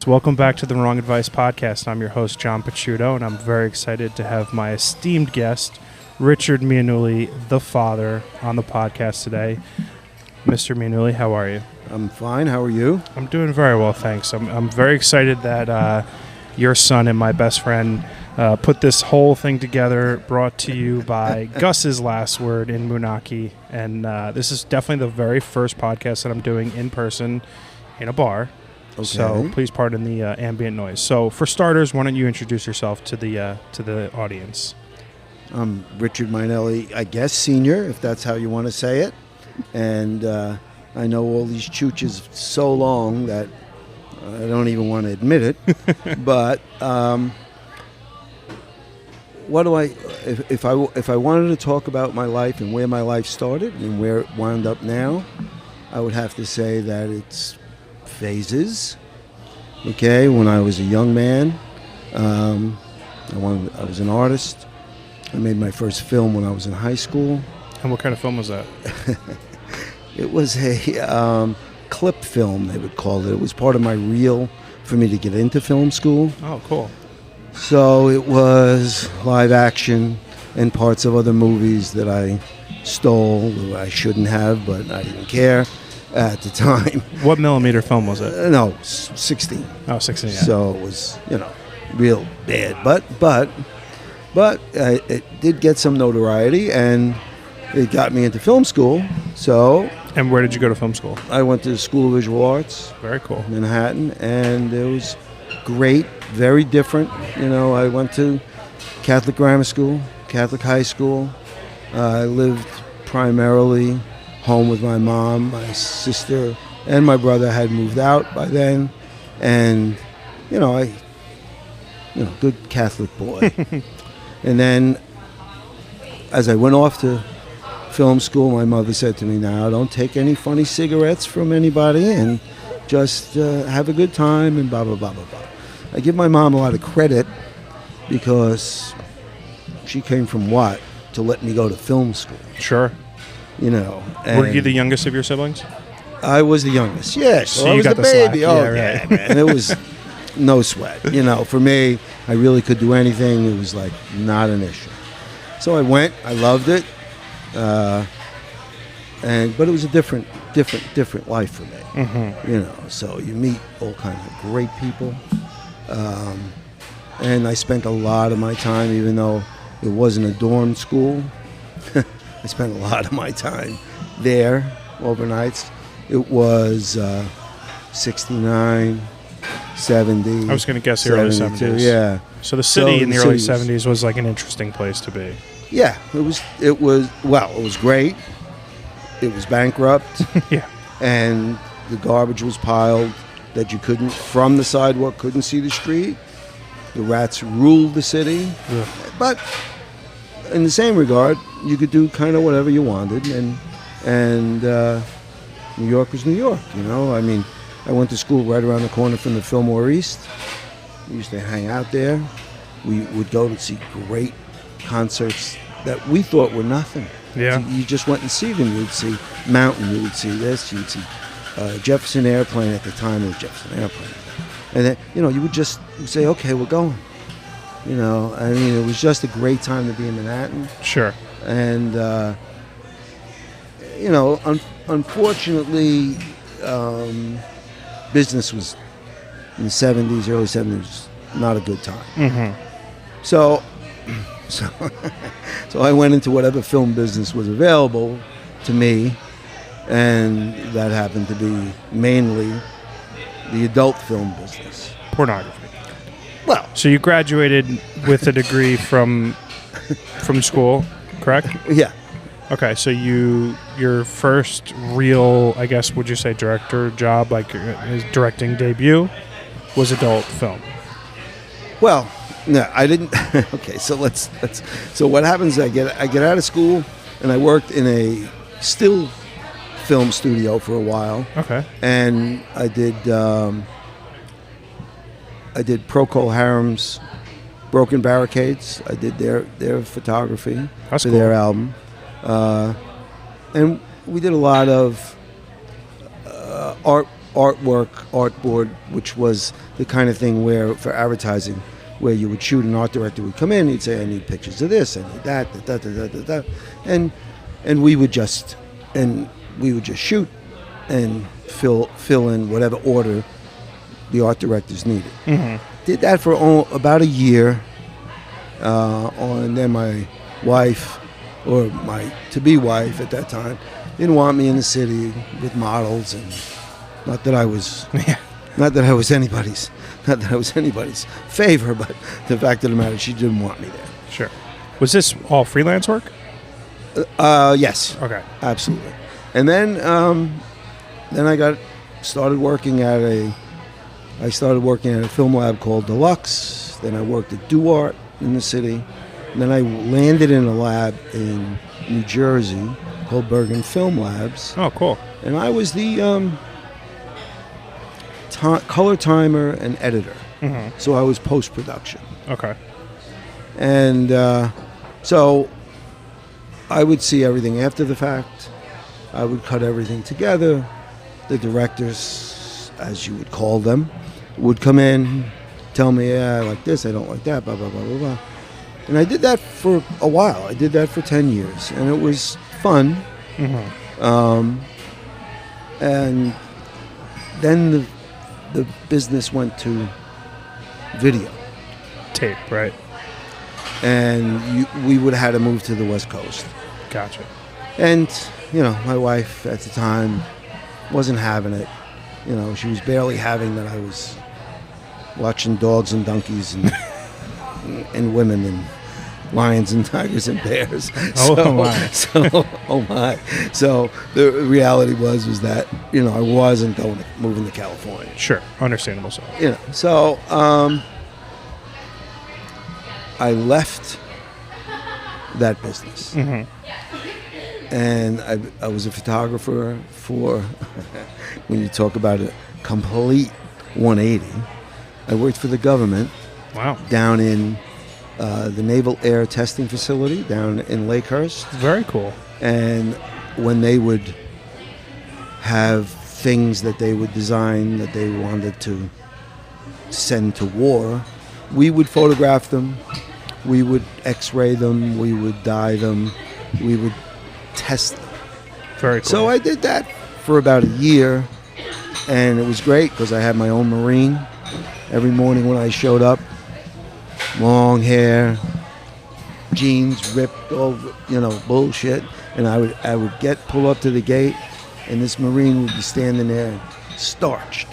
Welcome back to the Wrong Advice Podcast. I'm your host, John Picciuto, and I'm very excited to have my esteemed guest, Richard Mianulli, the father, on the podcast today. Mr. Mianulli, how are you? I'm fine. How are you? I'm doing very well, thanks. I'm very excited that your son and my best friend put this whole thing together, brought to you by Gus's Last Word in Munaki. And this is definitely the very first podcast that I'm doing in person in a bar. Okay. So please pardon the ambient noise. So for starters, why don't you introduce yourself to the audience? I'm Richard Mianulli, I guess senior, if that's how you want to say it. And I know all these chooches so long that I don't even want to admit it. But what do I? If I wanted to talk about my life and where my life started and where it wound up now, I would have to say that it's phases. Okay, when I was a young man, I was an artist. I made my first film when I was in high school. And what kind of film was that? It was a clip film, they would call it. It was part of my reel for me to get into film school. Oh, cool. So it was live action and parts of other movies that I stole, that I shouldn't have, but I didn't care at the time. What millimeter film was it? No, 16. Oh, 16, yeah. So it was, real bad. But it did get some notoriety, and it got me into film school. So. And where did you go to film school? I went to the School of Visual Arts. Very cool. Manhattan, and it was great, very different. I went to Catholic grammar school, Catholic high school. I lived primarily home with my mom. My sister and my brother had moved out by then, and good Catholic boy. And then, as I went off to film school, my mother said to me, "Now, don't take any funny cigarettes from anybody, and just have a good time," and blah blah blah blah blah. I give my mom a lot of credit because she came from Watt to let me go to film school. Sure. Were you the youngest of your siblings? I was the youngest. Yes. So I you was got the the baby. slack. Oh, Yeah, right. man. It was no sweat. For me, I really could do anything. It was like not an issue. So I went. I loved it. But it was a different life for me. Mm-hmm. So you meet all kinds of great people. And I spent a lot of my time, even though it wasn't a dorm school, I spent a lot of my time there overnights. It was 69, 70. I was going to guess the early 70s. Yeah. So the city in the early 70s was like an interesting place to be. Yeah, it was great. It was bankrupt. Yeah. And the garbage was piled that you couldn't, from the sidewalk, couldn't see the street. The rats ruled the city. Yeah. But in the same regard, you could do kind of whatever you wanted, and New York was New York, I mean, I went to school right around the corner from the Fillmore East. We used to hang out there. We would go to see great concerts that we thought were nothing. Yeah. You just went and see them. You'd see Mountain, you would see this, you'd see Jefferson Airplane at the time. It was Jefferson Airplane. And then, you would just say, okay, we're going. I mean, it was just a great time to be in Manhattan. Sure. And, unfortunately, business was, in the 70s, early 70s, not a good time. Mm-hmm. So I went into whatever film business was available to me, and that happened to be mainly the adult film business. Pornography. Well, so you graduated with a degree from school, correct? Yeah. Okay, so your first real, I guess, would you say director job, like his directing debut, was adult film? Well, no, I didn't. Okay, so let's. So what happens? I get out of school, and I worked in a still film studio for a while. Okay. And I did Procol Harum's Broken Barricades. I did their photography for their album. And we did a lot of artwork, artboard, which was the kind of thing where, for advertising, where you would shoot, an art director would come in, he'd say, I need pictures of this, I need that, and we would just shoot and fill in whatever order the art directors needed. Did that for about a year, and then my wife, or my to-be wife at that time, didn't want me in the city with models, and not that I was anybody's favor, but the fact of the matter, she didn't want me there. Sure. Was this all freelance work? Yes. Okay. Absolutely. And then I started working at a film lab called Deluxe. Then I worked at DuArt in the city. And then I landed in a lab in New Jersey called Bergen Film Labs. Oh, cool. And I was the color timer and editor. So I was post-production. Okay. And so I would see everything after the fact. I would cut everything together. The directors, as you would call them, would come in, tell me, I like this, I don't like that, blah, blah, blah, blah, blah. And I did that for a while. I did that for 10 years. And it was fun. And then the business went to video. Tape, right. And we would have had to move to the West Coast. Gotcha. And, my wife at the time wasn't having it. She was barely having that I was watching dogs and donkeys and and women and lions and tigers and bears. Oh my. So the reality was that, I wasn't moving to California. Sure. Understandable. So. So I left that business. And I was a photographer for, when you talk about a complete 180, I worked for the government. Wow. Down in the Naval Air Testing Facility down in Lakehurst. Very cool. And when they would have things that they would design that they wanted to send to war, we would photograph them, we would x-ray them, we would dye them, we would test them. Very cool. So I did that for about a year, and it was great because I had my own Marine. Every morning when I showed up, long hair, jeans ripped over, bullshit, and I would pull up to the gate, and this Marine would be standing there, starched,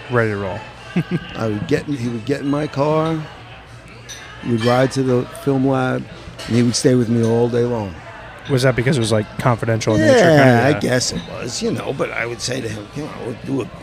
ready to roll. He would get in my car, we'd ride to the film lab, and he would stay with me all day long. Was that because it was confidential in nature? Yeah, I guess it was, but I would say to him,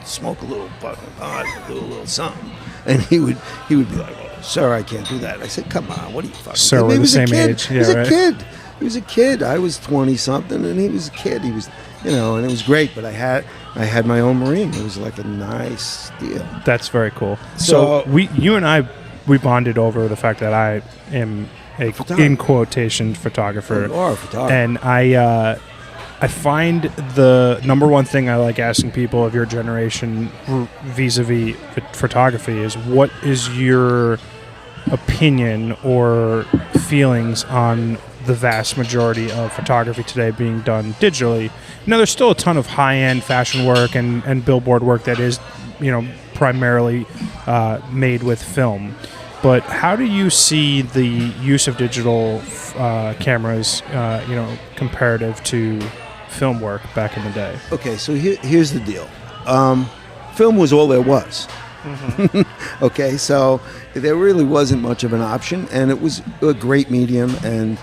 smoke a little fucking pot, do a little something, and he would be like, oh, sir, I can't do that. I said, come on, what are you fucking? Sir, we're the same age. He was a kid. He was a kid. I was 20 something, and he was a kid. He was, and it was great. But I had my own Marine. It was like a nice deal. That's very cool. So you and I bonded over the fact that I am a in quotation photographer. You are a photographer. And I find the number one thing I like asking people of your generation vis-a-vis photography is, what is your opinion or feelings on the vast majority of photography today being done digitally? Now, there's still a ton of high-end fashion work and billboard work that is, primarily made with film. But how do you see the use of digital cameras, comparative to film work back in the day? Okay, so here's the deal. Film was all there was. Okay, so there really wasn't much of an option, and it was a great medium, and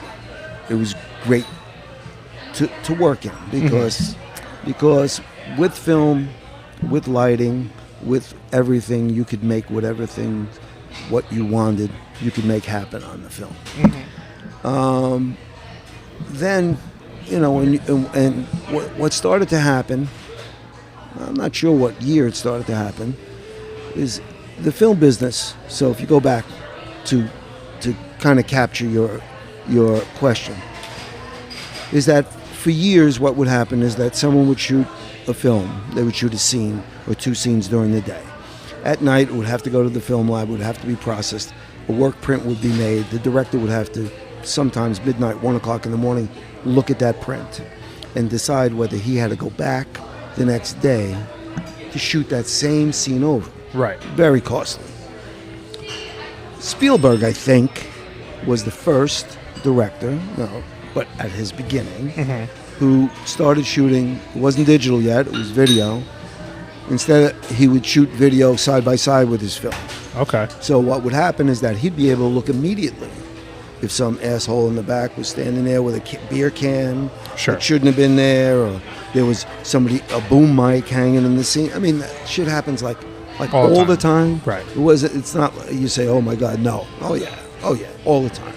it was great to work in because with film, with lighting, with everything, you could make what you wanted, you could make happen on the film. Then, and what started to happen, I'm not sure what year it started to happen, is the film business. So if you go back to kind of capture your question, is that for years what would happen is that someone would shoot a film, they would shoot a scene or two scenes during the day. At night, it would have to go to the film lab. It would have to be processed. A work print would be made. The director would have to, sometimes midnight, 1 o'clock in the morning, look at that print and decide whether he had to go back the next day to shoot that same scene over. Right. Very costly. Spielberg, I think, was the first director, but at his beginning, who started shooting. It wasn't digital yet, it was video. Instead, he would shoot video side by side with his film. Okay. So what would happen is that he'd be able to look immediately if some asshole in the back was standing there with a beer can that shouldn't have been there, or there was a boom mic hanging in the scene. I mean, that shit happens like all the time. Right. It's not you say, oh my God, no. Oh yeah, all the time.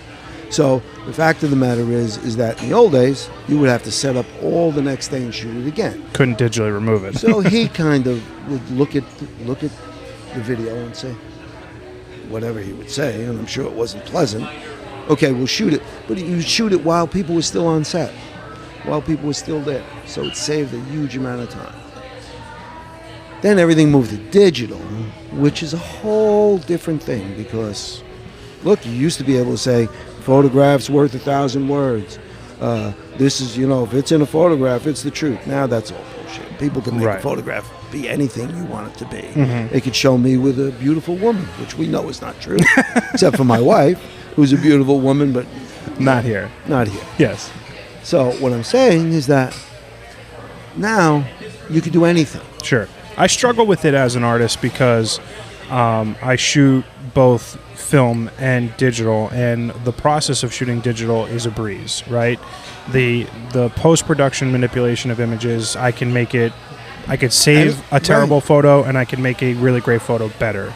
So the fact of the matter is that in the old days, you would have to set up all the next day and shoot it again. Couldn't digitally remove it. So he kind of would look at the video and say whatever he would say, and I'm sure it wasn't pleasant. Okay, we'll shoot it. But he would shoot it while people were still on set, while people were still there. So it saved a huge amount of time. Then everything moved to digital, which is a whole different thing because, look, you used to be able to say, photograph's worth 1,000 words. This is, if it's in a photograph, it's the truth. Now that's all bullshit. People can make a photograph be anything you want it to be. They could show me with a beautiful woman, which we know is not true, except for my wife, who's a beautiful woman, but not here. Not here. Yes. So what I'm saying is that now you can do anything. Sure. I struggle with it as an artist because I shoot both film and digital, and the process of shooting digital is a breeze, right? The post-production manipulation of images, I could save a terrible photo and I can make a really great photo better.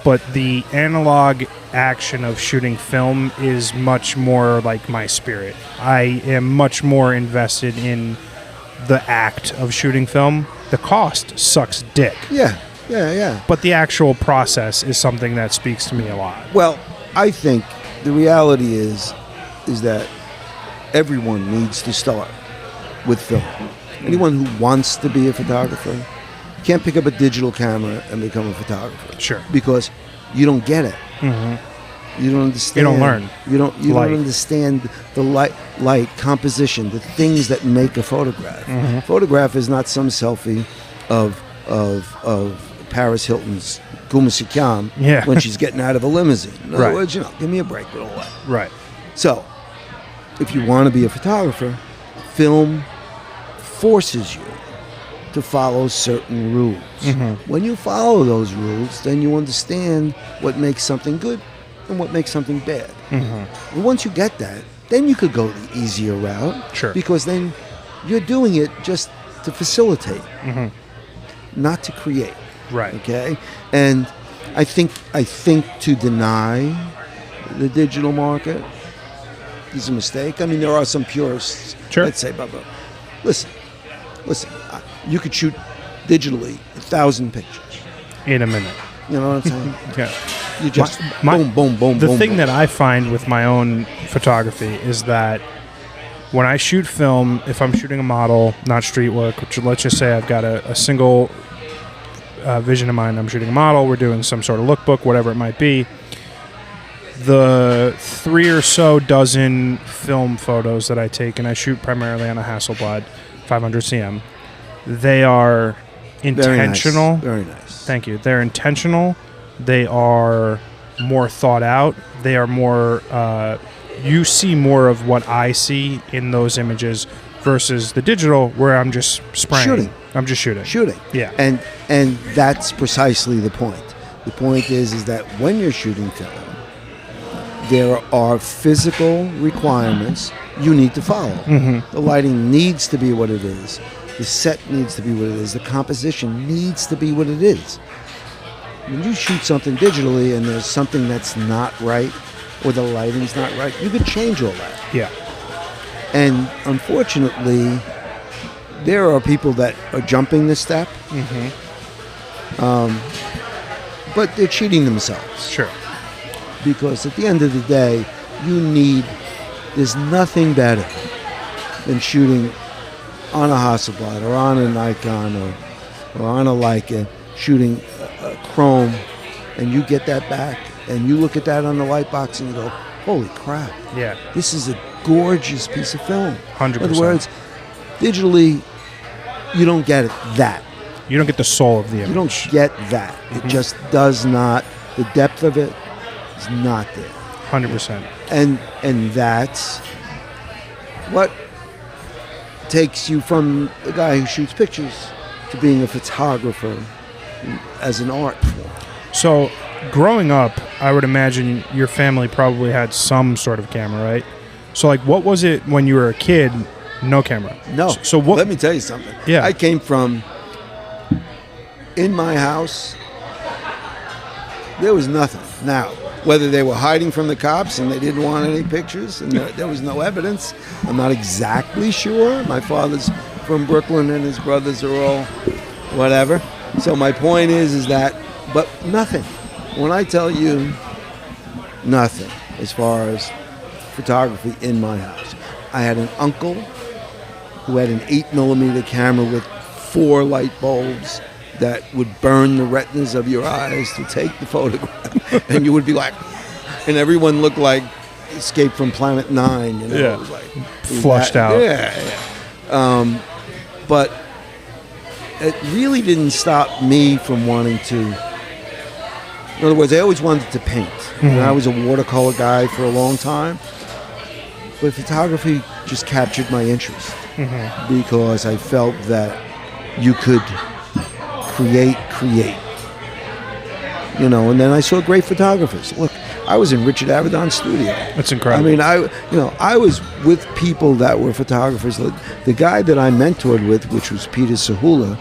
But the analog action of shooting film is much more like my spirit. I am much more invested in the act of shooting film. The cost sucks dick. Yeah. But the actual process is something that speaks to me a lot. Well, I think the reality is that everyone needs to start with film. Anyone who wants to be a photographer can't pick up a digital camera and become a photographer. Sure. Because you don't get it. You don't understand. You don't learn. You don't understand the light, composition, the things that make a photograph. Photograph is not some selfie of Paris Hilton's Gumasikyam when she's getting out of a limousine. In other words, give me a break with all that. Right. So, if you want to be a photographer, film forces you to follow certain rules. When you follow those rules, then you understand what makes something good and what makes something bad. And once you get that, then you could go the easier route. Sure. Because then you're doing it just to facilitate, not to create. Right. Okay? And I think to deny the digital market is a mistake. I mean, there are some purists that say, but listen, you could shoot digitally 1,000 pictures in a minute. You know what I'm saying? Yeah. You just boom. The thing that I find with my own photography is that when I shoot film, if I'm shooting a model, not street work, which let's just say I've got a single vision in mind, I'm shooting a model, we're doing some sort of lookbook, whatever it might be, the 3 or so dozen film photos that I take, and I shoot primarily on a Hasselblad 500 cm, they are intentional. Very nice. Thank you. They're intentional. They are more thought out. They are more, you see more of what I see in those images versus the digital where I'm just spraying. Shooting. I'm just shooting. Yeah. And that's precisely the point. The point is that when you're shooting film, there are physical requirements you need to follow. The lighting needs to be what it is. The set needs to be what it is. The composition needs to be what it is. When you shoot something digitally and there's something that's not right or the lighting's not right, you could change all that. Yeah. And unfortunately, there are people that are jumping this step, but they're cheating themselves. Sure. Because at the end of the day, there's nothing better than shooting on a Hasselblad or on a Nikon or on a Leica, shooting a chrome, and you get that back, and you look at that on the light box, and you go, holy crap. Yeah. This is a gorgeous piece of film. 100%. In other words, digitally, you don't get that. You don't get the soul of the image. You don't get that. It just does not. The depth of it is not there. 100%. And that's what takes you from the guy who shoots pictures to being a photographer as an art form. So, growing up, I would imagine your family probably had some sort of camera, right? So, like, what was it when you were a kid? No camera. No. So what? Let me tell you something. Yeah. I came from, in my house, there was nothing. Now, whether they were hiding from the cops and they didn't want any pictures and there was no evidence, I'm not exactly sure. My father's from Brooklyn and his brothers are all whatever. So my point is that, but nothing. When I tell you nothing as far as photography in my house. I had an uncle who had an 8mm camera with 4 light bulbs that would burn the retinas of your eyes to take the photograph. And you would be like, and everyone looked like Escape from Planet 9, you know? Yeah. It was like, Flushed out. Yeah. But it really didn't stop me from wanting to. In other words, I always wanted to paint. And I was a watercolor guy for a long time. But photography just captured my interest because I felt that you could create. You know, and then I saw great photographers. Look, I was in Richard Avedon's studio. That's incredible. I mean, I was with people that were photographers. The guy that I mentored with, which was Peter Sahula,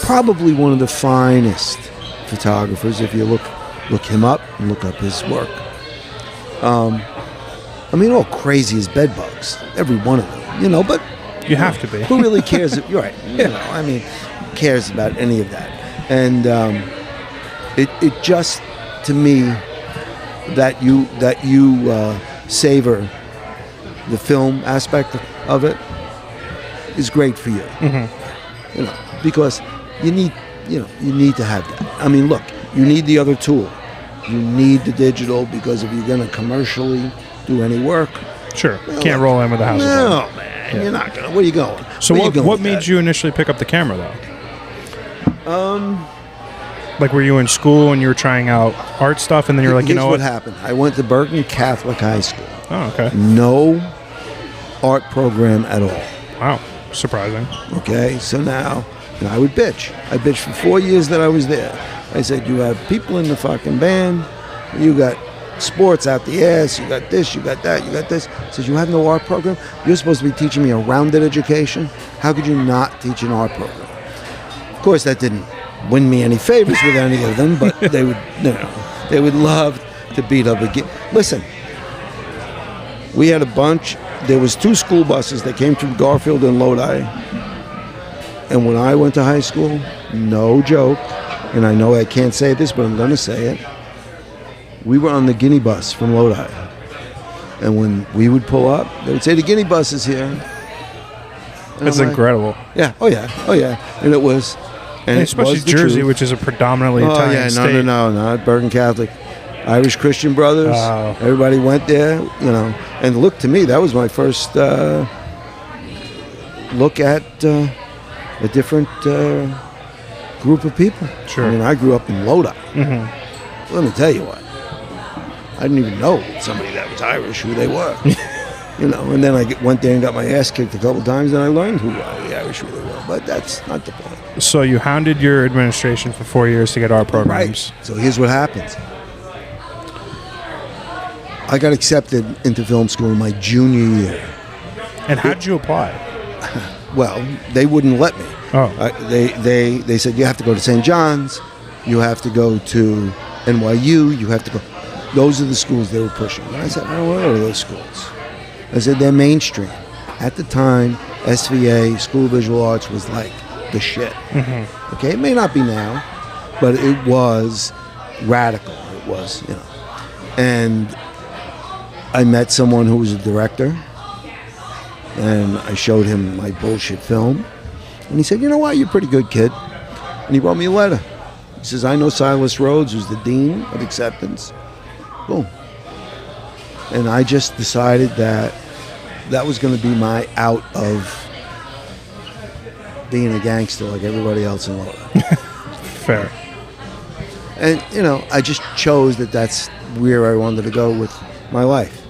probably one of the finest photographers. If you look him up and look up his work. I mean, all crazy as bed bugs, every one of them. You know, but you have to be. Who really cares? You're right. You know, I mean, who cares about any of that? And it just, to me, that you savor the film aspect of it is great for you. You know, because you need to have that. I mean, look, you need the other tool. You need the digital because if you're going to commercially do any work, sure, can't roll in with the house. No, man, you're not gonna. Where are you going? So what made you initially pick up the camera, though? Like, were you in school and you were trying out art stuff, and then you're like, you know what happened? I went to Bergen Catholic High School. Oh, okay. No art program at all. Wow, surprising. Okay, so now I would bitch. I bitched for 4 years that I was there. I said, you have people in the fucking band, you got sports out the ass, you got this, you got that, you got this. I said, you have no art program? You're supposed to be teaching me a rounded education? How could you not teach an art program? Of course, that didn't win me any favors with any of them, but they would love to beat up a kid. Listen, we had a bunch. There was 2 school buses that came from Garfield and Lodi. And when I went to high school, no joke, and I know I can't say this, but I'm going to say it, we were on the Guinea bus from Lodi. And when we would pull up, they would say, the Guinea bus is here. That's incredible. Yeah, oh yeah. And it was. And especially Jersey, which is a predominantly Italian state. No, not Bergen Catholic. Irish Christian Brothers. Oh. Everybody went there, you know. And look, to me, that was my first look at a different group of people. Sure. I mean, I grew up in Lodi. Let me tell you what. I didn't even know somebody that was Irish, who they were. You know, and then I went there and got my ass kicked a couple times, and I learned who the Irish really were. But that's not the point. So you hounded your administration for 4 years to get art programs. Right. So here's what happens. I got accepted into film school in my junior year. And how did you apply? Well, they wouldn't let me. Oh. They said, you have to go to St. John's, you have to go to NYU, you have to go. Those are the schools they were pushing. And I said, I don't want to go to those schools. I said, they're mainstream. At the time, SVA, School of Visual Arts, was like the shit. Okay, it may not be now, but it was radical. It was, you know. And I met someone who was a director, and I showed him my bullshit film, and he said, you know what, you're a pretty good kid. And he wrote me a letter. He says, I know Silas Rhodes, who's the dean of acceptance. Boom. And I just decided that was going to be my out of being a gangster like everybody else in Lodi. Fair. And, I just chose that's where I wanted to go with my life.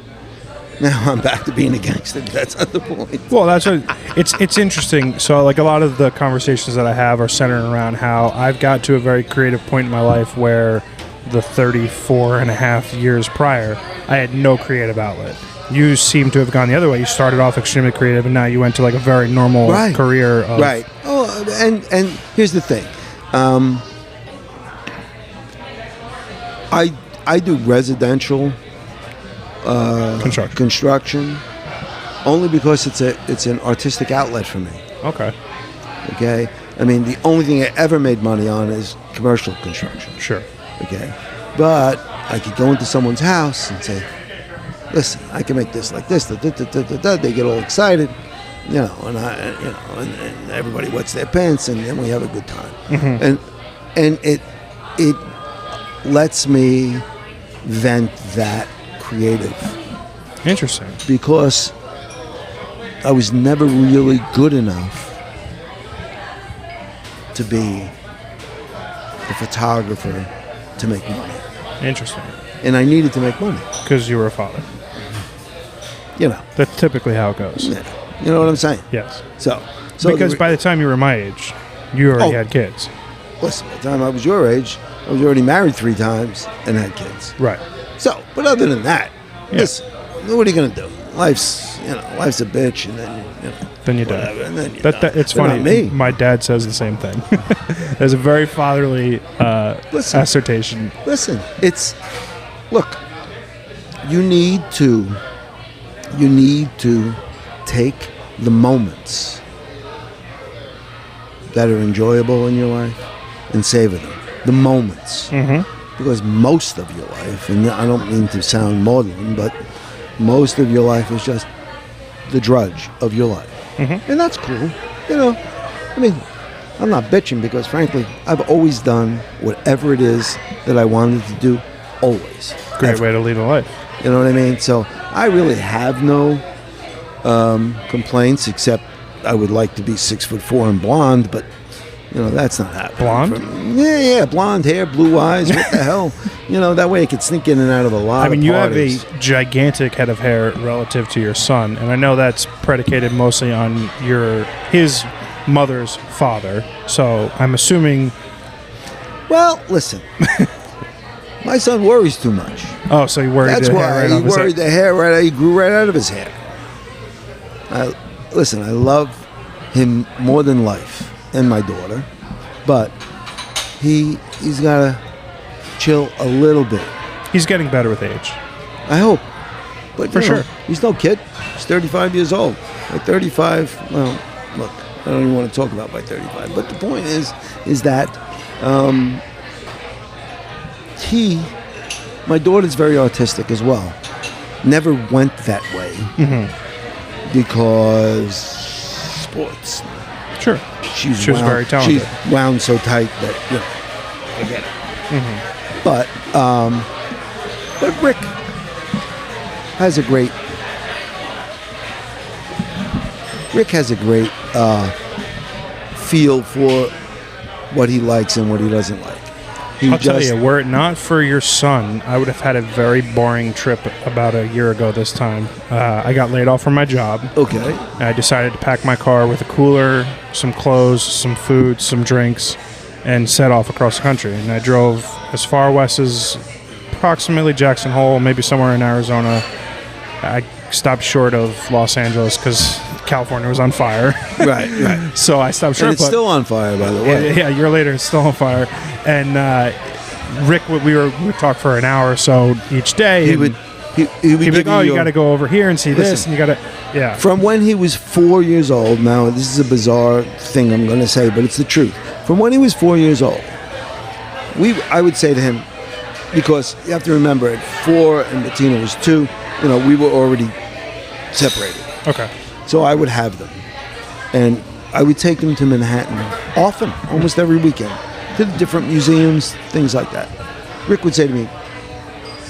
Now I'm back to being a gangster, but that's not the point. Well, that's what it's interesting. So, like, a lot of the conversations that I have are centered around how I've got to a very creative point in my life where the 34 and a half years prior, I had no creative outlet. You seem to have gone the other way. You started off extremely creative, and now you went to like a very normal career. Right. Oh, and here's the thing. I do residential construction only because it's an artistic outlet for me. Okay. I mean, the only thing I ever made money on is commercial construction. Sure. Okay. But I could go into someone's house and say, listen, I can make this like this. They get all excited, and everybody wets their pants, and then we have a good time. And it lets me vent that creative. Interesting. Because I was never really good enough to be a photographer to make money. Interesting. And I needed to make money. Because you were a father. That's typically how it goes. Yeah. You know what I'm saying? Yes. So because by the time you were my age, you already had kids. Listen, by the time I was your age, I was already married 3 times and had kids. Right. So, but other than that, listen, what are you going to do? Life's a bitch, and then you die. And then It's funny. Me. My dad says the same thing. There's a very fatherly assertion. Listen, look. You need to take the moments that are enjoyable in your life and savor them. The moments. Because most of your life, and I don't mean to sound maudlin, but most of your life is just the drudge of your life. And that's cool. I mean, I'm not bitching because, frankly, I've always done whatever it is that I wanted to do, always. Great way to lead a life. You know what I mean? So I really have no complaints, except I would like to be 6'4" and blonde, but that's not happening. Blonde? Yeah, blonde hair, blue eyes. What the hell? That way I could sneak in and out of a lot. I mean, you have a gigantic head of hair relative to your son, and I know that's predicated mostly on his mother's father. So I'm assuming. Well, listen. My son worries too much. Oh, so he worried That's the why hair right he off his worried head. the hair right. He grew right out of his hair. Listen, I love him more than life, and my daughter, but he's got to chill a little bit. He's getting better with age. I hope, but for sure, he's no kid. He's 35 years old. At 35, well, look, I don't even want to talk about by 35. But the point is that my daughter's very artistic as well. Never went that way because sports. Sure. She was very talented. She's wound so tight that I get it. But Rick has a great feel for what he likes and what he doesn't like. I'll tell you, were it not for your son, I would have had a very boring trip about a year ago this time. I got laid off from my job. Okay. I decided to pack my car with a cooler, some clothes, some food, some drinks, and set off across the country. And I drove as far west as approximately Jackson Hole, maybe somewhere in Arizona. I stopped short of Los Angeles because California was on fire. Right. So I stopped short. And it's still on fire, by the way. Yeah, a year later, it's still on fire. And Rick, we would talk for an hour or so each day. He'd be like, "Oh, you got to go over here and see this, and you got to." Yeah. From when he was 4 years old. Now, this is a bizarre thing I'm going to say, but it's the truth. From when he was 4 years old, I would say to him, because you have to remember, at 4 and Bettina was 2. We were already separated. Okay. So I would have them, and I would take them to Manhattan often, almost every weekend, to the different museums, things like that. Rick would say to me,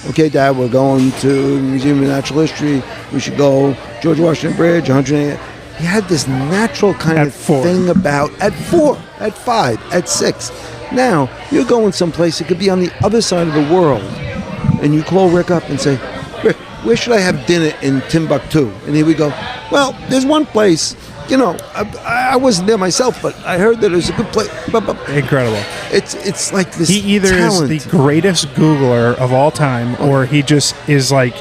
okay, Dad, we're going to the Museum of Natural History. We should go George Washington Bridge, 108. He had this natural kind At of 4. thing about at 4, at 5, at 6. Now, you're going someplace, it could be on the other side of the world, and you call Rick up and say, Rick, where should I have dinner in Timbuktu? And he would go, well, there's one place, I wasn't there myself, but I heard that there's a good place. Incredible. It's like this He either talent. is the greatest Googler of all time, or he just is like,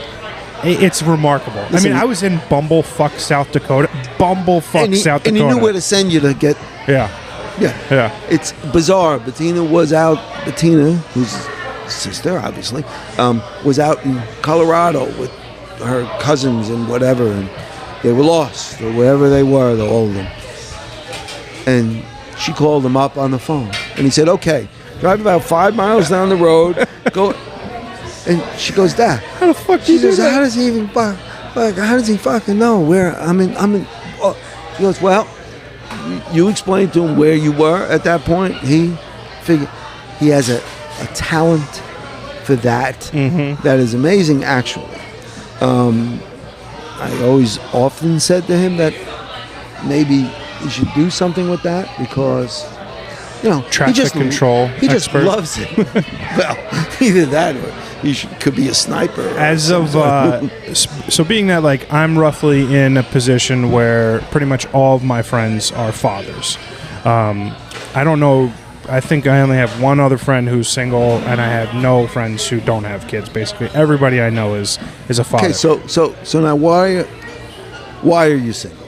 it's remarkable. Listen, I was in Bumblefuck, South Dakota. South Dakota. And he knew where to send you to get. Yeah. Yeah. It's bizarre. Bettina, whose sister, obviously, was out in Colorado with her cousins and whatever, and they were lost, or wherever they were, all of them. And she called him up on the phone, and he said, okay, drive about 5 miles down the road, go. And she goes, Dad, How the fuck do she you do says, that? how does he even how does he fucking know where I'm in? Oh. He goes, well, you explained to him where you were at that point. He figured he has a talent for that. Mm-hmm. That is amazing, actually. I always often said to him that maybe he should do something with that because, Traffic control He just expert. loves it. Well, either that or he could be a sniper. As of so being that I'm roughly in a position where pretty much all of my friends are fathers. I don't know. I think I only have one other friend who's single, and I have no friends who don't have kids. Basically, everybody I know is a father. Okay, so now why are you single?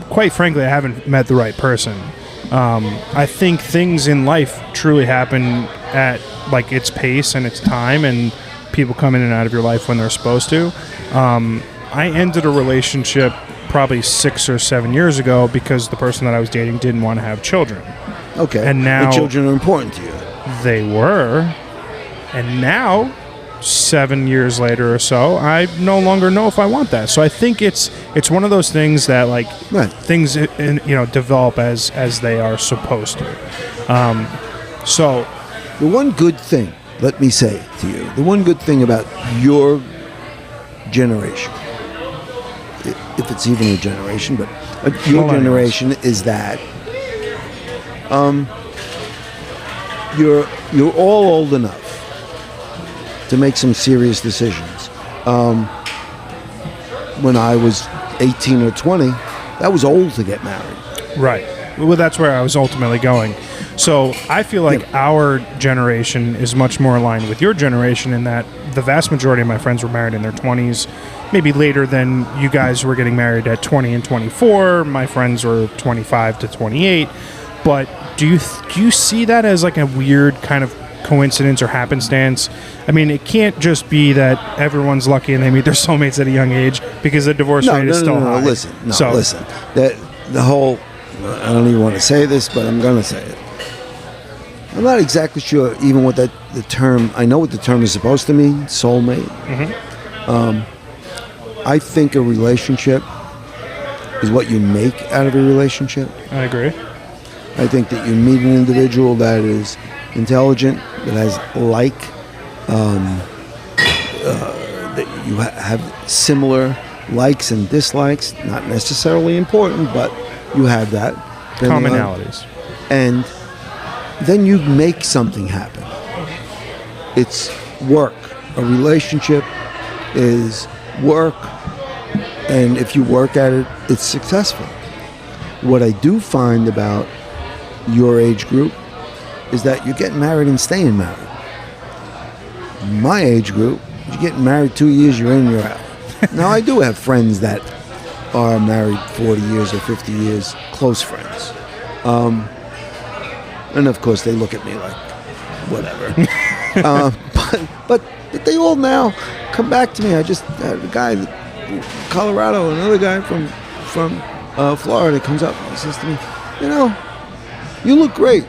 Quite frankly, I haven't met the right person. I think things in life truly happen at its pace and its time, and people come in and out of your life when they're supposed to. I ended a relationship probably 6 or 7 years ago because the person that I was dating didn't want to have children. Okay, And now children are important to you. they were, and now 7 years later or so, I no longer know if I want that. So I think it's one of those things that Right. things develop as they are supposed to. So The one good thing, let me say to you, the one good thing about your generation, if it's even a generation, but your Millennials. generation is that you're all old enough to make some serious decisions. When I was 18 or 20, that was old to get married. right. Well, that's where I was ultimately going. So I feel like our generation is much more aligned with your generation in that the vast majority of my friends were married in their 20s, maybe later than you guys were getting married at 20 and 24. My friends were 25 to 28. But do you see that as a weird kind of coincidence or happenstance? It can't just be that everyone's lucky and they meet their soulmates at a young age, because the divorce rate is still high. Listen. So, The whole, I don't even want to say this, but I'm going to say it. I'm not exactly sure even what the term, I know what the term is supposed to mean, soulmate. Mm-hmm. I think a relationship is what you make out of a relationship. I agree. I think that you meet an individual that is intelligent, that has that you have similar likes and dislikes, not necessarily important, but you have that. Commonalities. And then you make something happen. It's work. A relationship is work, and if you work at it, it's successful. What I do find about your age group is that you're getting married and staying married. My age group, you're getting married 2 years, you're in, you're out. Now, I do have friends that are married 40 years or 50 years, close friends. And of course, they look at me like, whatever. But they all now come back to me. I just had a guy in Colorado, another guy from Florida comes up and says to me, you look great.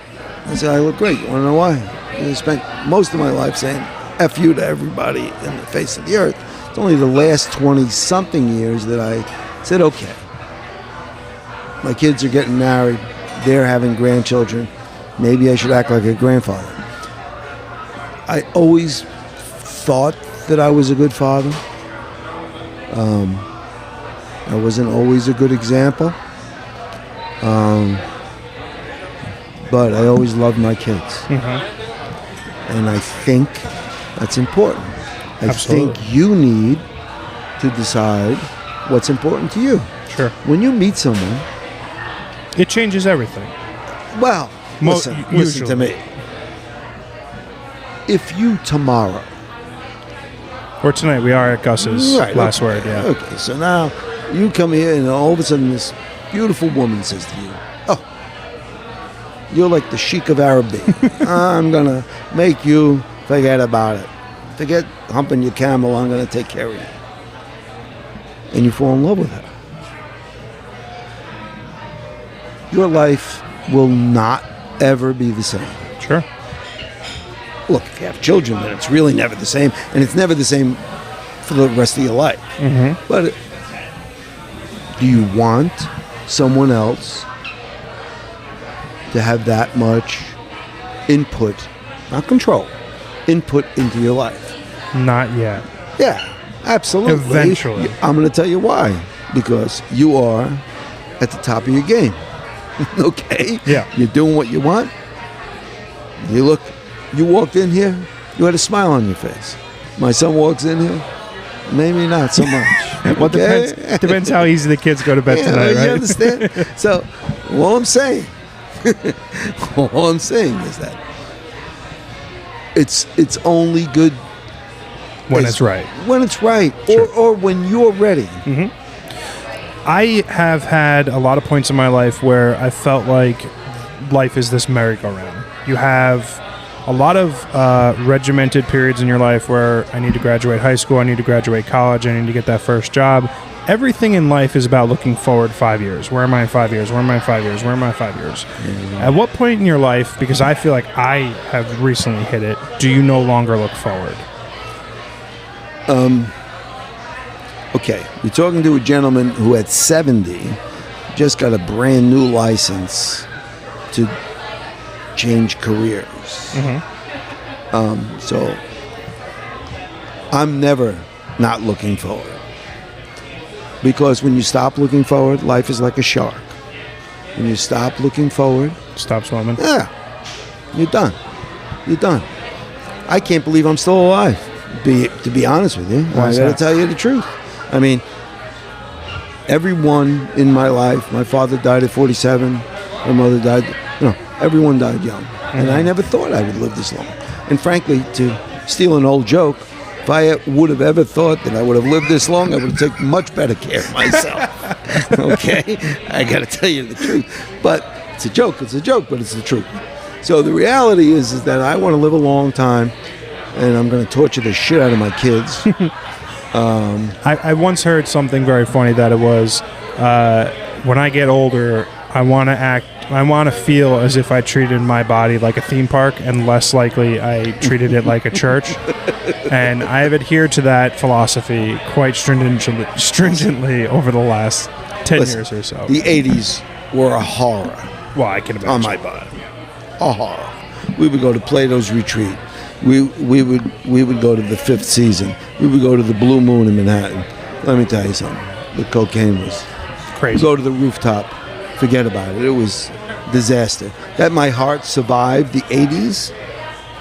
I said, I look great. You want to know why? I spent most of my life saying F you to everybody in the face of the earth. It's only the last 20-something years that I said, okay, my kids are getting married. They're having grandchildren. Maybe I should act like a grandfather. I always thought that I was a good father. I wasn't always a good example. But I always loved my kids. Mm-hmm. And I think that's important. I Absolutely. think you need to decide what's important to you. Sure. When you meet someone, It changes everything. well, listen usually. to me. If you tomorrow, Or tonight, we are at Gus's last okay, word, yeah. Okay, so now you come here and all of a sudden this beautiful woman says to you, "Oh, you're like the Sheik of Araby. I'm going to make you forget about it. Forget humping your camel. I'm going to take care of you." And you fall in love with her. Your life will not ever be the same. Sure. Look, if you have children, then it's really never the same. And it's never the same for the rest of your life. Mm-hmm. But do you want someone else to have that much input, not control, input into your life? Not yet. Yeah, absolutely. Eventually. I'm going to tell you why. Because you are at the top of your game. Okay? Yeah. You're doing what you want. You walked in here, you had a smile on your face. My son walks in here, maybe not so much. Well, Okay? depends how easy the kids go to bed tonight, You right? understand? So, all I'm saying is that it's only good When it's right. when it's right, Sure. or when you're ready. I have had a lot of points in my life where I felt like life is this merry-go-round. You have a lot of regimented periods in your life where I need to graduate high school, I need to graduate college, I need to get that first job. Everything in life is about looking forward 5 years. Where am I in 5 years? Where am I in 5 years? Where am I in 5 years? At what point in your life, because I feel like I have recently hit it, do you no longer look forward? Okay, you're talking to a gentleman who at 70 just got a brand new license to change careers. So I'm never not looking forward. Because when you stop looking forward, life is like a shark. When you stop looking forward, Stop swimming. yeah, you're done. You're done. I can't believe I'm still alive, to be honest with you. Why I is got to that? tell you the truth. I mean, everyone in my life, my father died at 47, my mother died, everyone died young. And I never thought I would live this long. And frankly, to steal an old joke, if I would have ever thought that I would have lived this long, I would have taken much better care of myself. Okay? I got to tell you the truth. But it's a joke, but it's the truth. So the reality is that I want to live a long time, and I'm going to torture the shit out of my kids. I once heard something very funny that it was, when I get older, I want to feel as if I treated my body like a theme park, and less likely I treated it like a church. And I have adhered to that philosophy quite stringently over the last 10 years or so. The 80s were a horror Well, I can imagine. on my body. A horror. We would go to Plato's Retreat. We would go to the Fifth Season. We would go to the Blue Moon in Manhattan. Let me tell you something. The cocaine was Crazy. We go to the rooftop. Forget about it. It was disaster. That my heart survived the 80s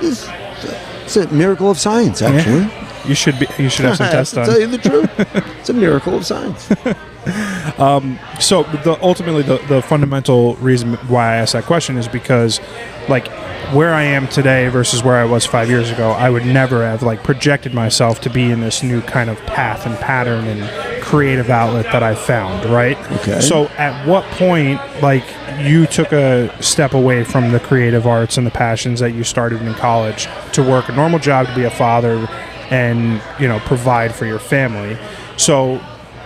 it's a miracle of science, actually. Yeah. You should have some tests To done. tell you the truth, it's a miracle of science. So ultimately the fundamental reason why I asked that question is because, like, where I am today versus where I was 5 years ago, I would never have projected myself to be in this new kind of path and pattern and creative outlet that I found, right? Okay. So at what point, you took a step away from the creative arts and the passions that you started in college to work a normal job, to be a father and, provide for your family. So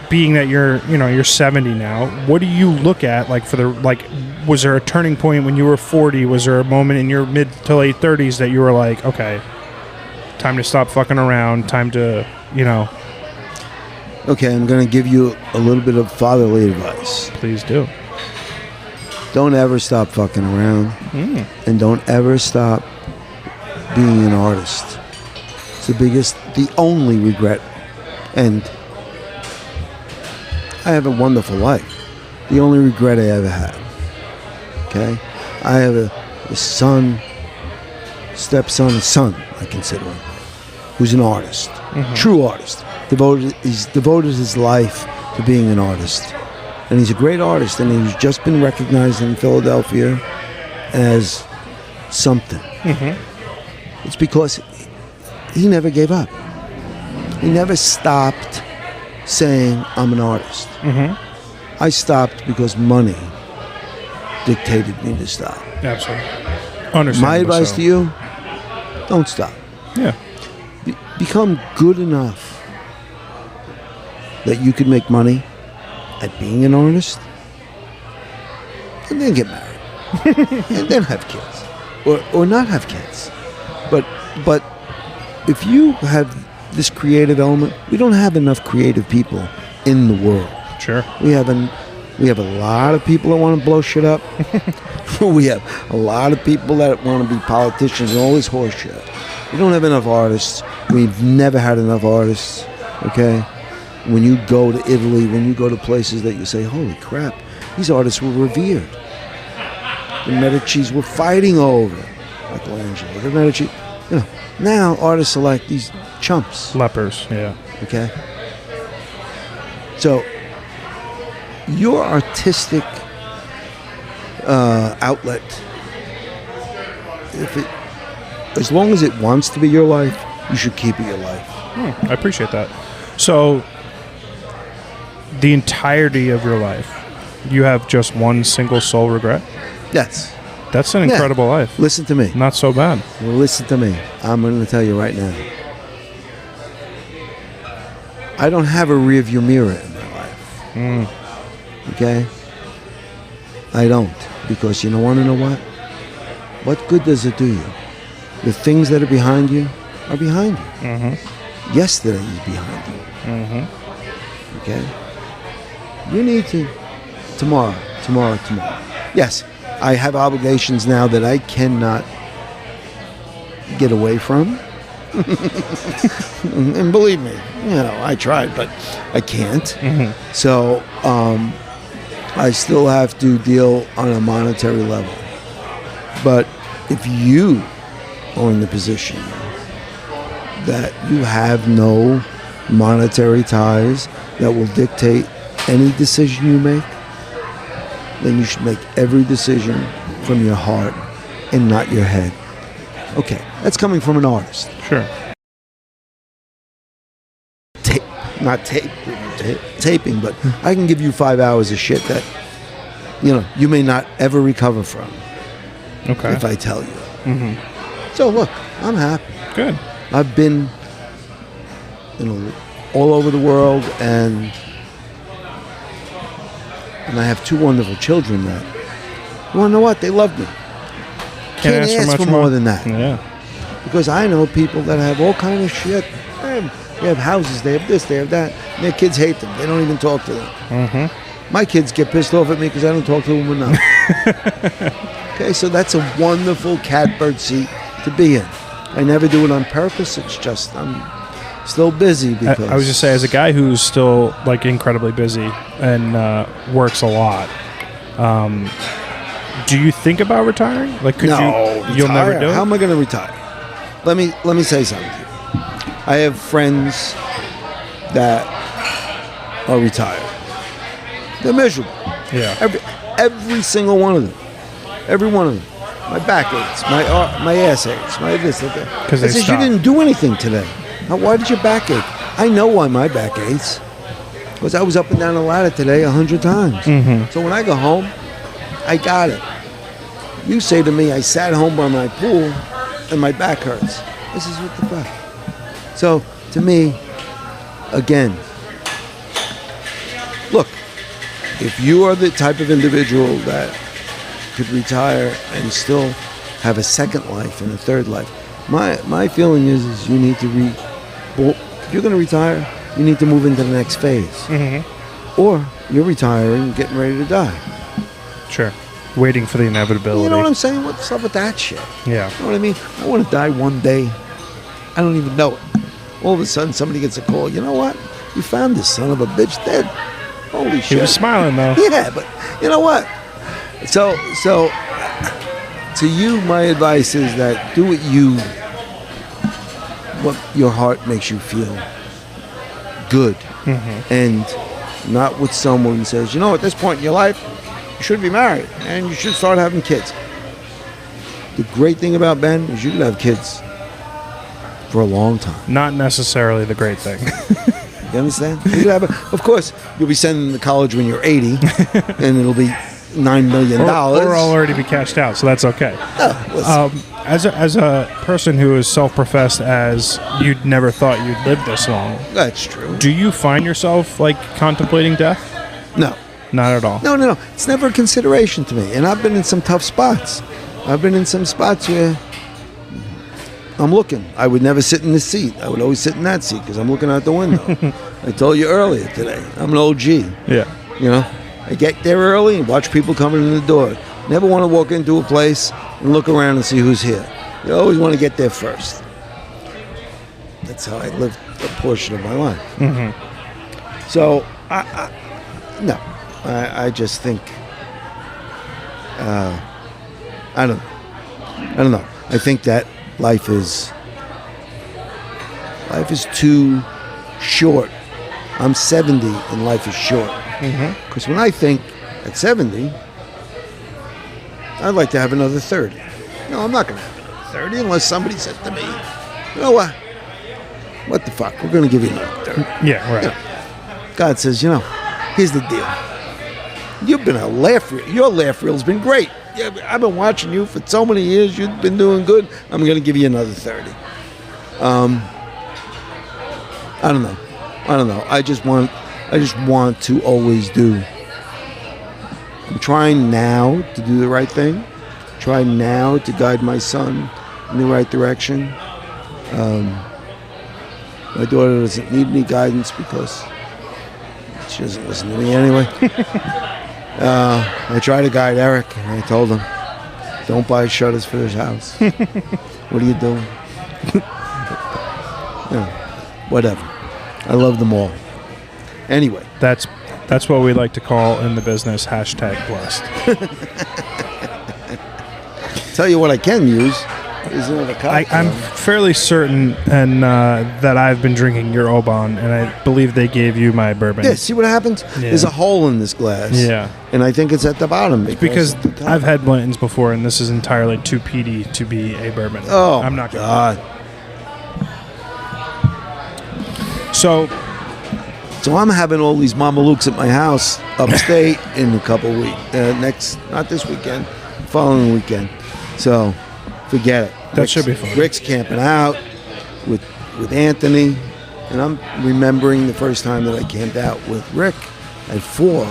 being that you're 70 now, what do you look at was there a turning point when you were 40? Was there a moment in your mid to late 30s that you were like, okay, time to stop fucking around, time to, Okay, I'm going to give you a little bit of fatherly advice. Please do. don't ever stop fucking around, and don't ever stop being an artist. It's the only regret. And I have a wonderful life. The only regret I ever had. Okay? I have a son, stepson, a son, I consider him, who's an artist. True artist. He's devoted his life to being an artist. And he's a great artist, and he's just been recognized in Philadelphia as something. It's because he never gave up. He never stopped saying, I'm an artist. I stopped because money dictated me to stop. Absolutely. Understandable. My advice to you, don't stop. Yeah. Become good enough that you can make money at being an artist, and then get married, and then have kids, or not have kids. But if you have this creative element, we don't have enough creative people in the world. Sure. We have a lot of people that want to blow shit up. We have a lot of people that want to be politicians and all this horse shit. We don't have enough artists. We've never had enough artists. Okay? When you go to Italy, when you go to places that you say, holy crap, these artists were revered. The Medicis were fighting over Michelangelo. The Medici, now artists are like these chumps. Lepers, yeah. Okay? So, your artistic outlet, as long as it wants to be your life, you should keep it your life. I appreciate that. So, the entirety of your life, you have just one single sole regret? Yes. That's an incredible life. Listen to me. Not so bad. Listen to me. I'm going to tell you right now. I don't have a rearview mirror in my life. Okay? I don't. Because you want to know what? What good does it do you? The things that are behind you are behind you. Yesterday is behind you. Okay? You need to tomorrow. Yes, I have obligations now that I cannot get away from. And believe me, I tried, but I can't. So I still have to deal on a monetary level. But if you are in the position that you have no monetary ties that will dictate any decision you make, then you should make every decision from your heart and not your head. Okay, that's coming from an artist. Sure. Taping, but I can give you 5 hours of shit that, you may not ever recover from. Okay. If I tell you. So look, I'm happy. Good. I've been, all over the world, and I have 2 wonderful children that, you want to know what? They love me. Can't ask for more than that. Yeah. Because I know people that have all kind of shit. They have houses, they have this, they have that. And their kids hate them. They don't even talk to them. My kids get pissed off at me because I don't talk to them enough. Okay, so that's a wonderful catbird seat to be in. I never do it on purpose. It's just I'm still busy because I was just saying, as a guy who's still incredibly busy and works a lot, do you think about retiring? You'll never do it? How am I going to retire? Let me say something to you. I have friends that are retired. They're miserable. Yeah. Every single one of them. Every one of them. My back aches. My ass aches. My this. That. Because they says, stopped. you didn't do anything today. Why did your back ache? I know why my back aches. Because I was up and down the ladder today 100 times. So when I go home, I got it. You say to me, I sat home by my pool and my back hurts. This is what the fuck. So, to me, again, look, if you are the type of individual that could retire and still have a second life and a third life, my feeling is you need to if you're going to retire, you need to move into the next phase. Or you're retiring, getting ready to die. Sure. waiting for the inevitability. You know what I'm saying? What's up with that shit? Yeah. You know what I mean? I want to die one day. I don't even know it. All of a sudden, somebody gets a call. You know what? You found this son of a bitch dead. Holy shit. He was smiling, though. Yeah, but you know what? So to you, my advice is that do what your heart makes you feel good. And not what someone says, at this point in your life, you should be married and you should start having kids. The great thing about Ben is you can have kids for a long time. Not necessarily the great thing. You understand? Of course, you'll be sending them to college when you're 80, and it'll be $9 million. Or I'll already be cashed out, so that's okay. As a person who is self-professed as you'd never thought you'd live this long. That's true. Do you find yourself, contemplating death? No. Not at all? No. It's never a consideration to me. And I've been in some tough spots. I've been in some spots where I'm looking. I would never sit in this seat. I would always sit in that seat because I'm looking out the window. I told you earlier today, I'm an old G. Yeah. I get there early and watch people coming in the door. Never want to walk into a place and look around and see who's here. You always want to get there first. That's how I lived a portion of my life. So, I just think, I don't know. I think that life is too short. I'm 70 and life is short. Because when I think at 70, I'd like to have another 30. No, I'm not going to have another 30 unless somebody says to me, you know what the fuck, we're going to give you another 30. Yeah, right. God says, here's the deal. You've been a laugh reel. Your laugh reel's been great. I've been watching you for so many years. You've been doing good. I'm going to give you another 30. I don't know. I just want to always do. I'm trying now to do the right thing. Try now to guide my son in the right direction. My daughter doesn't need any guidance because she doesn't listen to me anyway. I tried to guide Eric, and I told him, don't buy shutters for his house. What are you doing? Whatever. I love them all. Anyway. That's what we like to call in the business #blessed. Tell you what I can use is another cocktail. I'm fairly certain that I've been drinking your Oban, and I believe they gave you my bourbon. Yeah, see what happens? Yeah. There's a hole in this glass. Yeah. And I think it's at the bottom. Because I've had Blintons before, and this is entirely too peaty to be a bourbon. Oh, I'm not gonna God. So I'm having all these Mamalukes at my house upstate in a couple of weeks. Not this weekend, following weekend. So forget it. That should be fun. Rick's camping out with Anthony, and I'm remembering the first time that I camped out with Rick at 4.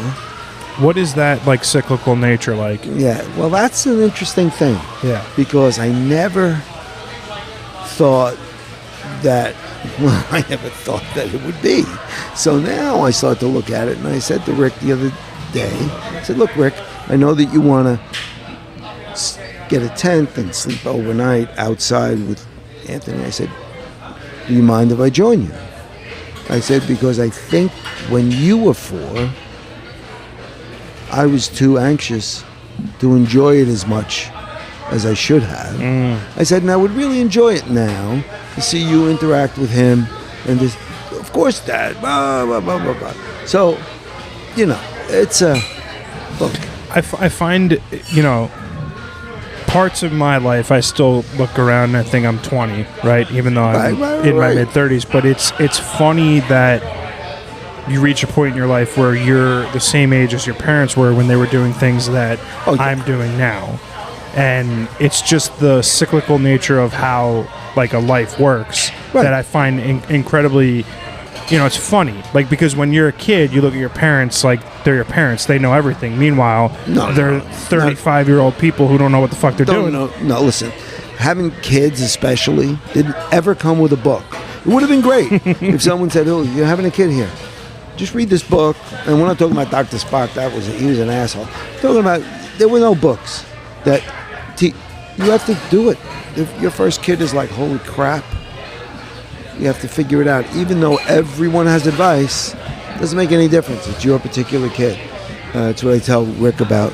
What is that cyclical nature like? Yeah, well, that's an interesting thing. Yeah. Because I never thought that. Well, I never thought that it would be. So now I start to look at it, and I said to Rick the other day, I said, look, Rick, I know that you want to get a tent and sleep overnight outside with Anthony. I said, do you mind if I join you? I said, because I think when you were 4, I was too anxious to enjoy it as much as I should have. I said, and I would really enjoy it now to see you interact with him and just, of course, Dad, blah, blah, blah, blah, blah. So, it's a look. I find, parts of my life, I still look around and I think I'm 20, right? Even though I'm in my mid-30s. But it's funny that you reach a point in your life where you're the same age as your parents were when they were doing things that I'm doing now. And it's just the cyclical nature of how a life works that I find incredibly, it's funny. Because when you're a kid, you look at your parents they're your parents. They know everything. Meanwhile, they're 35-year-old people who don't know what the fuck they're doing. No, listen. Having kids especially didn't ever come with a book. It would have been great if someone said, oh, you're having a kid here. Just read this book. And we're not talking about Dr. Spock. He was an asshole. We're talking about there were no books that you have to do it. If your first kid is like, holy crap, you have to figure it out. Even though everyone has advice, it doesn't make any difference. It's your particular kid. That's what I tell Rick about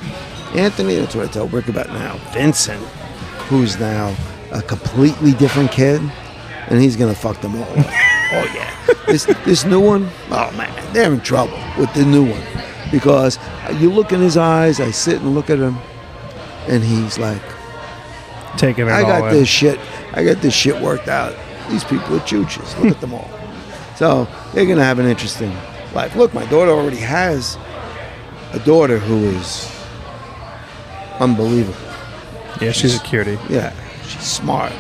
Anthony. That's what I tell Rick about now Vincent, who's now a completely different kid, and he's gonna fuck them all up. Oh yeah, this new one, oh man, they're in trouble with the new one, because you look in his eyes. I sit and look at him, and he's like, taking it I all got in. this shit. I got this shit worked out. These people are chooches. Look at them all. So they're gonna have an interesting life. Look, my daughter already has a daughter who is unbelievable. Yeah, she's a cutie. Yeah, she's smart.